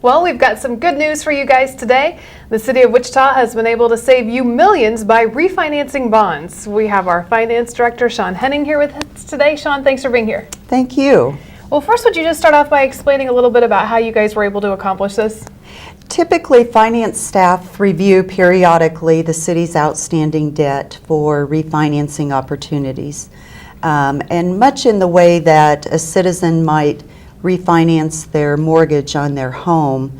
Well, we've got some good news for you guys today. The city of Wichita has been able to save you millions by refinancing bonds. We have our finance director, Sean Henning, here with us today. Sean, thanks for being here. Thank you. Well, first, would you just start off by explaining a little bit about how you guys were able to accomplish this? Typically, finance staff review periodically the city's outstanding debt for refinancing opportunities. And much in the way that a citizen might refinance their mortgage on their home,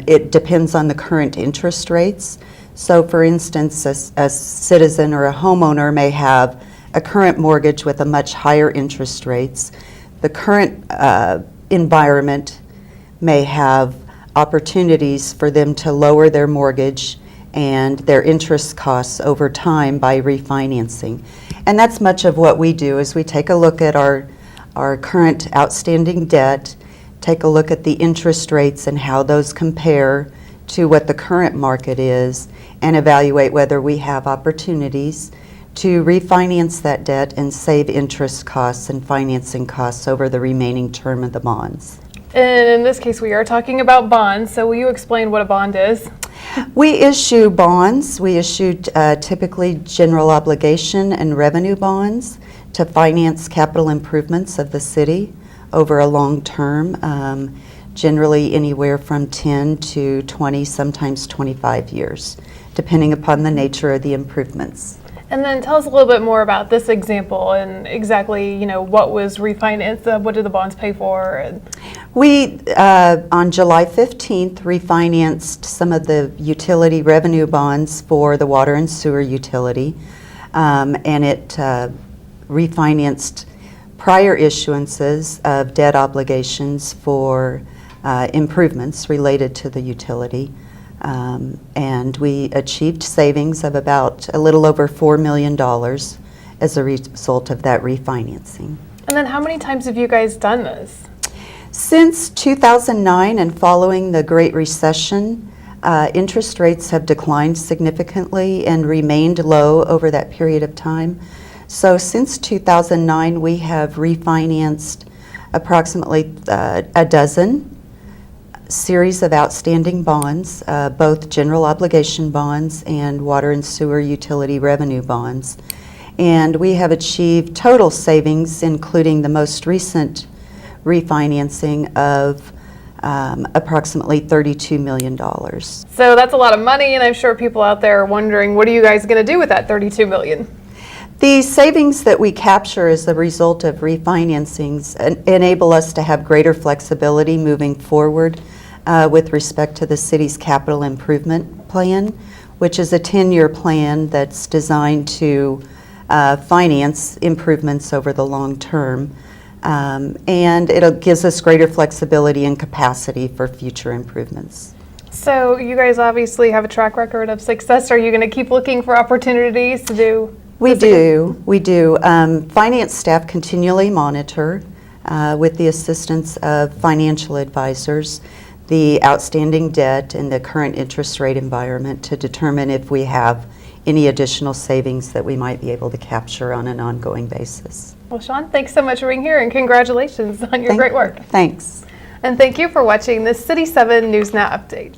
it depends on the current interest rates. So for instance, a citizen or a homeowner may have a current mortgage with a much higher interest rates. The current environment may have opportunities for them to lower their mortgage and their interest costs over time by refinancing. And that's much of what we do, is we take a look at our current outstanding debt, take a look at the interest rates and how those compare to what the current market is, and evaluate whether we have opportunities to refinance that debt and save interest costs and financing costs over the remaining term of the bonds. And in this case, we are talking about bonds, so will you explain what a bond is? We issue bonds. We issue typically general obligation and revenue bonds to finance capital improvements of the city over a long term, generally anywhere from 10 to 20, sometimes 25 years, depending upon the nature of the improvements. And then tell us a little bit more about this example and exactly, what was refinanced, what did the bonds pay for? We, on July 15th, refinanced some of the utility revenue bonds for the water and sewer utility, and it refinanced prior issuances of debt obligations for improvements related to the utility. And we achieved savings of about a little over $4 million as a result of that refinancing. And then how many times have you guys done this? Since 2009 and following the Great Recession, interest rates have declined significantly and remained low over that period of time. So since 2009, we have refinanced approximately a dozen series of outstanding bonds, both general obligation bonds and water and sewer utility revenue bonds. And we have achieved total savings, including the most recent refinancing, of approximately $32 million. So that's a lot of money, and I'm sure people out there are wondering, what are you guys going to do with that $32 million? The savings that we capture as a result of refinancings enable us to have greater flexibility moving forward with respect to the city's capital improvement plan, which is a 10-year plan that's designed to finance improvements over the long term. And it gives us greater flexibility and capacity for future improvements. So you guys obviously have a track record of success. Are you going to keep looking for opportunities to do? We do. Finance staff continually monitor, with the assistance of financial advisors, the outstanding debt and the current interest rate environment to determine if we have any additional savings that we might be able to capture on an ongoing basis. Well, Sean, thanks so much for being here, and congratulations on your great work. Thanks. And thank you for watching this City 7 News Now update.